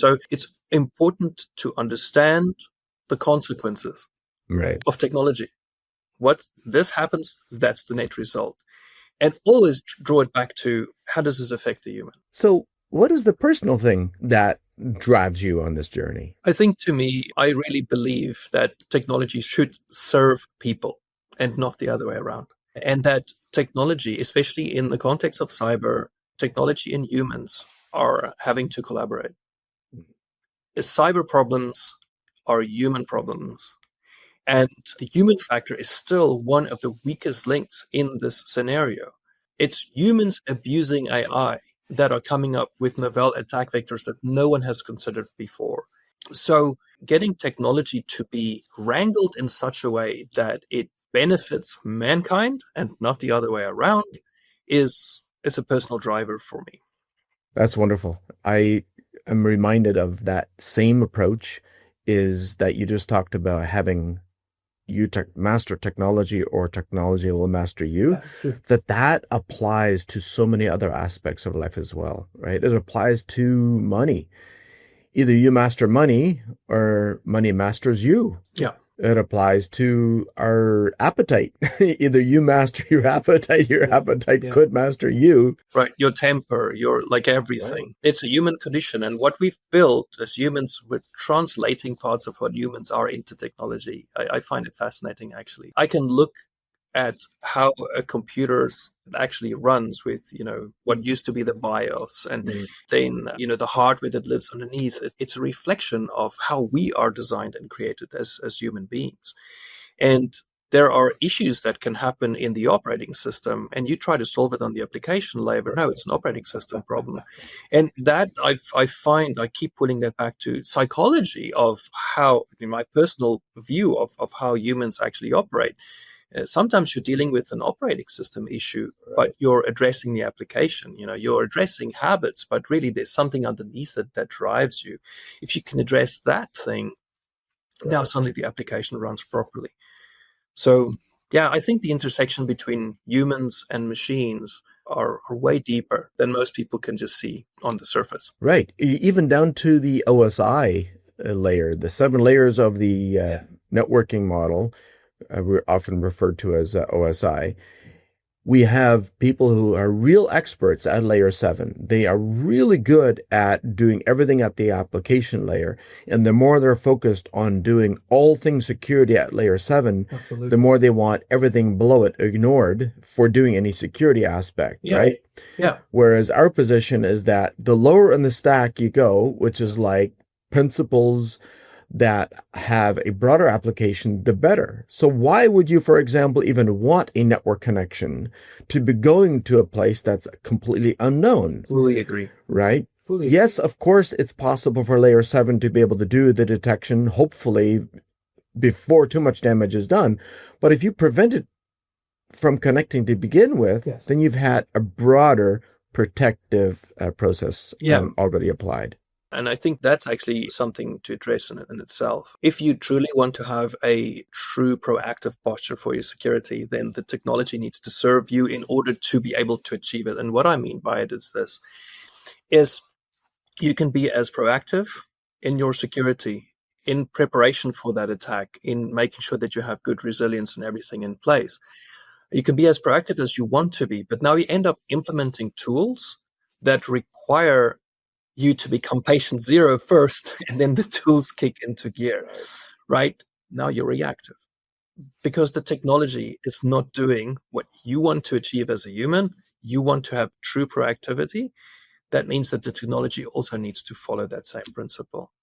So it's important to understand the consequences Right. of technology. What this happens, that's the net result. And always draw it back to how does this affect the human? So what is the personal thing that drives you on this journey? I think to me, I really believe that technology should serve people and not the other way around. And that technology, especially in the context of cyber, technology and humans are having to collaborate. Cyber problems are human problems. And the human factor is still one of the weakest links in this scenario. It's humans abusing AI that are coming up with novel attack vectors that no one has considered before. So getting technology to be wrangled in such a way that it benefits mankind and not the other way around is a personal driver for me. That's wonderful. I am reminded of that same approach is that you just talked about having you master technology or technology will master you, that applies to so many other aspects of life as well, right? It applies to money. Either you master money or money masters you. Yeah. It applies to our appetite. Either you master your appetite could master you. Right. Your temper, your like everything. Right. It's a human condition. And what we've built as humans, we're translating parts of what humans are into technology. I find it fascinating, actually. I can look at how a computer actually runs with, what used to be the BIOS and then, the hardware that lives underneath. It's a reflection of how we are designed and created as human beings. And there are issues that can happen in the operating system and you try to solve it on the application layer. No, it's an operating system problem. And that I find, I keep pulling that back to psychology of how, in my personal view of how humans actually operate. Sometimes you're dealing with an operating system issue, but you're addressing the application. You're addressing habits, but really there's something underneath it that drives you. If you can address that thing, now suddenly the application runs properly. So, I think the intersection between humans and machines are way deeper than most people can just see on the surface. Right. Even down to the OSI layer, the 7 layers of the networking model. We're often referred to as OSI. We have people who are real experts at layer 7. They are really good at doing everything at the application layer. And the more they're focused on doing all things security at layer 7, Absolutely. The more they want everything below it ignored for doing any security aspect, right? Yeah. Whereas our position is that the lower in the stack you go, which is like principles that have a broader application, the better. So why would you, for example, even want a network connection to be going to a place that's completely unknown? Fully agree. Right? Yes, of course, it's possible for layer 7 to be able to do the detection, hopefully, before too much damage is done. But if you prevent it from connecting to begin with, then you've had a broader protective process already applied. And I think that's actually something to address in itself. If you truly want to have a true proactive posture for your security, then the technology needs to serve you in order to be able to achieve it. And what I mean by it is this, is you can be as proactive in your security, in preparation for that attack, in making sure that you have good resilience and everything in place. You can be as proactive as you want to be, but now you end up implementing tools that require you to become patient zero first, and then the tools kick into gear, right? Now you're reactive because the technology is not doing what you want to achieve as a human. You want to have true proactivity. That means that the technology also needs to follow that same principle.